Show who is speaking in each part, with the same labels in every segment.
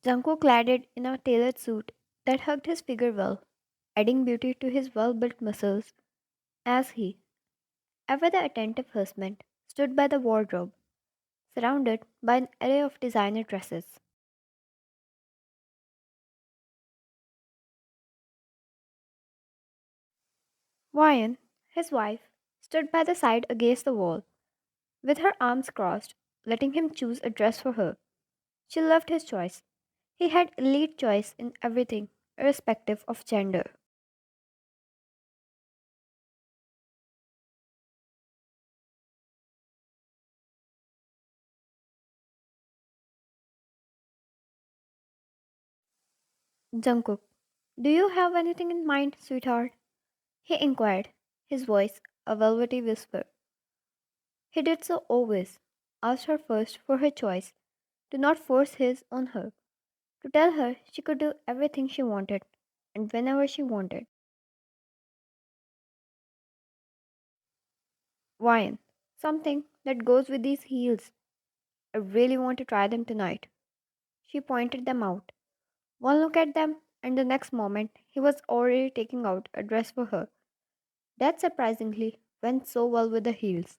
Speaker 1: Jungkook clad in a tailored suit that hugged his figure well, adding beauty to his well built muscles as he, ever the attentive husband, stood by the wardrobe, surrounded by an array of designer dresses. Ryan, his wife, stood by the side against the wall, with her arms crossed, letting him choose a dress for her. She loved his choice. He had elite choice in everything, irrespective of gender. Jungkook, do you have anything in mind, sweetheart? He inquired, his voice a velvety whisper. He did so always, asked her first for her choice, to not force his on her, to tell her she could do everything she wanted, and whenever she wanted. Wine, something that goes with these heels. I really want to try them tonight. She pointed them out. One look at them, and the next moment he was already taking out a dress for her. That surprisingly went so well with the heels.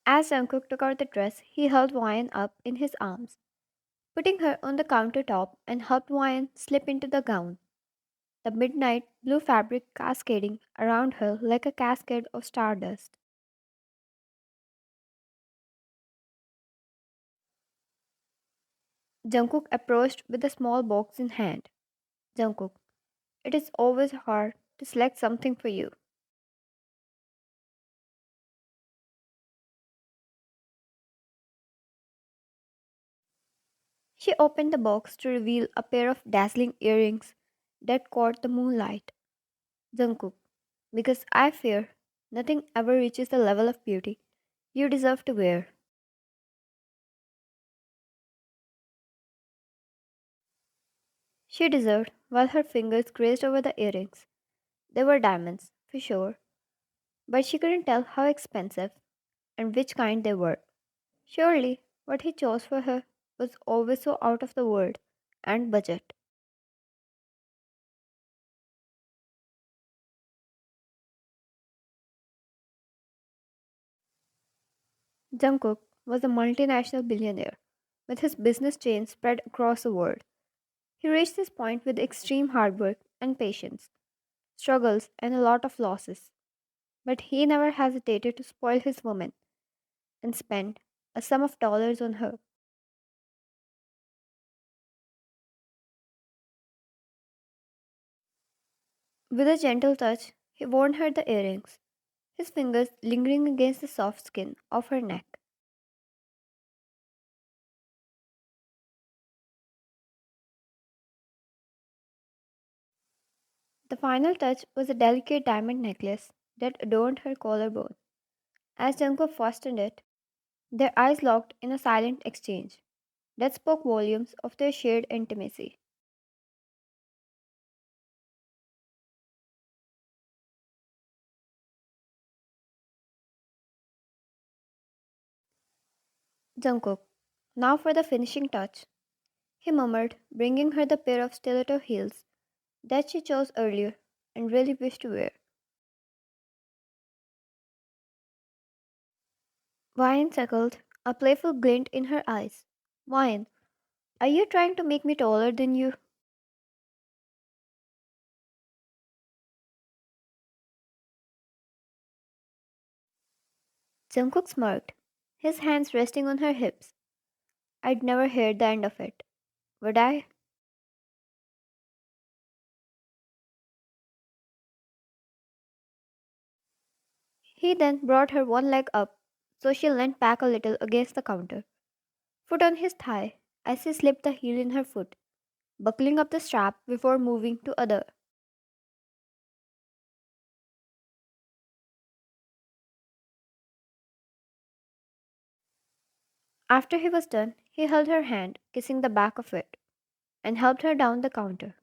Speaker 1: As Jungkook took out the dress, he held Wyan up in his arms, putting her on the countertop and helped Wyan slip into the gown, the midnight blue fabric cascading around her like a cascade of stardust. Jungkook approached with a small box in hand. Jungkook, it is always hard to select something for you. She opened the box to reveal a pair of dazzling earrings that caught the moonlight. Jungkook, because I fear nothing ever reaches the level of beauty you deserve to wear. She deserved while her fingers grazed over the earrings. They were diamonds, for sure, but she couldn't tell how expensive and which kind they were. Surely, what he chose for her was always so out of the world and budget. Jungkook was a multinational billionaire with his business chain spread across the world. He reached this point with extreme hard work and patience, struggles, and a lot of losses. But he never hesitated to spoil his woman and spend a sum of dollars on her. With a gentle touch, he worn her the earrings, his fingers lingering against the soft skin of her neck. The final touch was a delicate diamond necklace that adorned her collarbone. As Jungkook fastened it, their eyes locked in a silent exchange that spoke volumes of their shared intimacy. Jungkook, now for the finishing touch, he murmured, bringing her the pair of stiletto heels that she chose earlier and really wished to wear. Ryan chuckled, a playful glint in her eyes. Ryan, are you trying to make me taller than you? Jungkook smirked, his hands resting on her hips. I'd never heard the end of it, would I? He then brought her one leg up so she leant back a little against the counter, foot on his thigh as he slipped the heel in her foot, buckling up the strap before moving to other. After he was done, he held her hand, kissing the back of it, and helped her down the counter.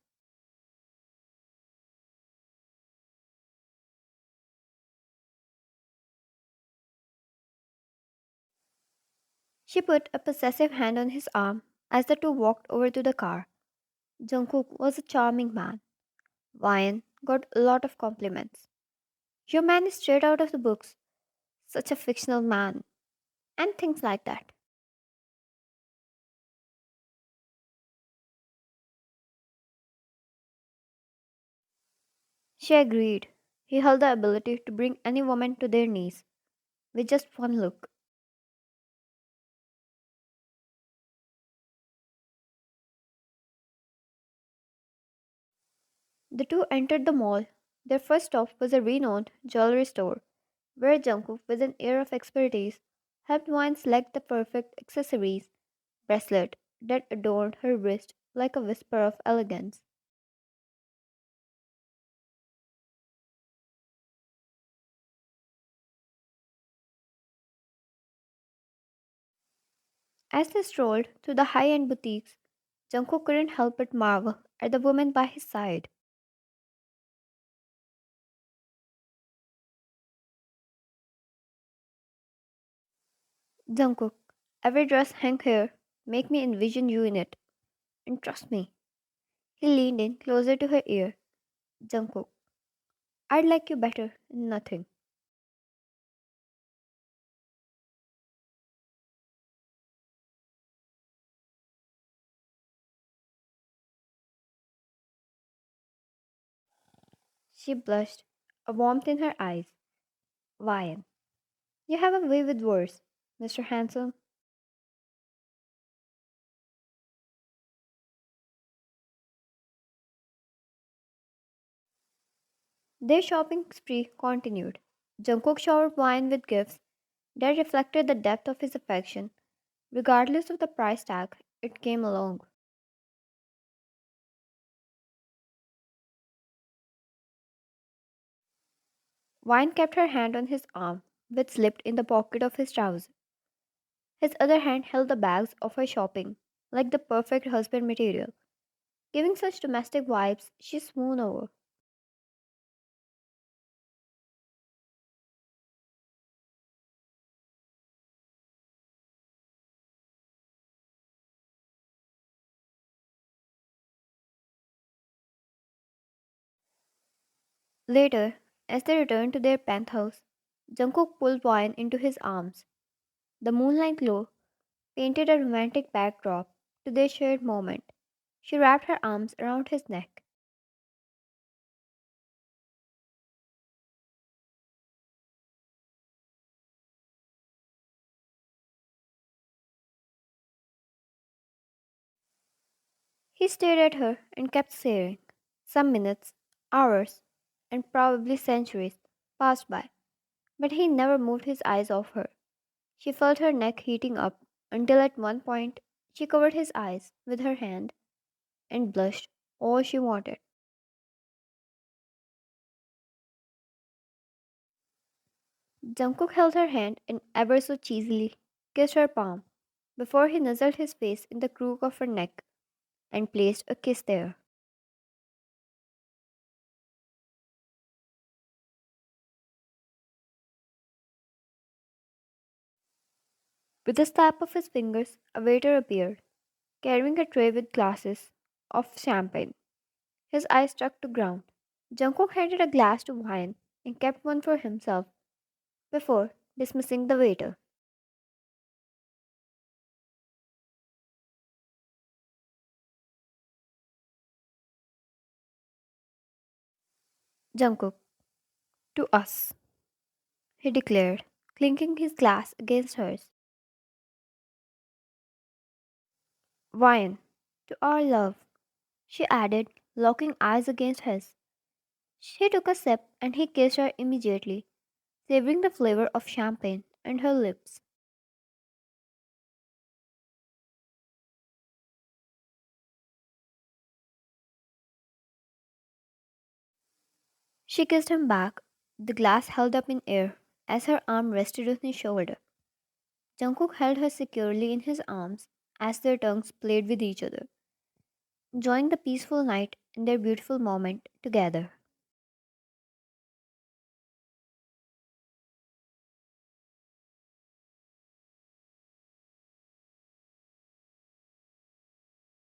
Speaker 1: She put a possessive hand on his arm as the two walked over to the car. Jungkook was a charming man. Ryan got a lot of compliments. Your man is straight out of the books, such a fictional man, and things like that. She agreed. He held the ability to bring any woman to their knees with just one look. The two entered the mall. Their first stop was a renowned jewelry store where Jungkook, with an air of expertise, helped Wine select the perfect accessories bracelet that adorned her wrist like a whisper of elegance. As they strolled through the high end boutiques, Jungkook couldn't help but marvel at the woman by his side. Jungkook, every dress hang here make me envision you in it. And trust me, he leaned in closer to her ear. Jungkook, I'd like you better in nothing. She blushed, a warmth in her eyes. Ryan, you have a way with words, Mr. Handsome. Their shopping spree continued. Jungkook showered Ryan with gifts that reflected the depth of his affection, regardless of the price tag it came along. Ryan kept her hand on his arm, which slipped in the pocket of his trousers. His other hand held the bags of her shopping, like the perfect husband material, giving such domestic vibes she swooned over. Later, as they returned to their penthouse, Jungkook pulled Ryan into his arms. The moonlight glow painted a romantic backdrop to their shared moment. She wrapped her arms around his neck. He stared at her and kept staring. Some minutes, hours, and probably centuries passed by, but he never moved his eyes off her. She felt her neck heating up until at one point she covered his eyes with her hand and blushed all she wanted. Jungkook held her hand and ever so cheesily kissed her palm before he nuzzled his face in the crook of her neck and placed a kiss there. With a snap of his fingers, a waiter appeared, carrying a tray with glasses of champagne. His eyes struck to ground. Jungkook handed a glass to wine and kept one for himself before dismissing the waiter. Jungkook, to us, he declared, clinking his glass against hers. Wine, to our love, she added, locking eyes against his. She took a sip and he kissed her immediately, savoring the flavor of champagne on her lips. She kissed him back, the glass held up in air as her arm rested on his shoulder. Jungkook held her securely in his arms as their tongues played with each other, enjoying the peaceful night and their beautiful moment together.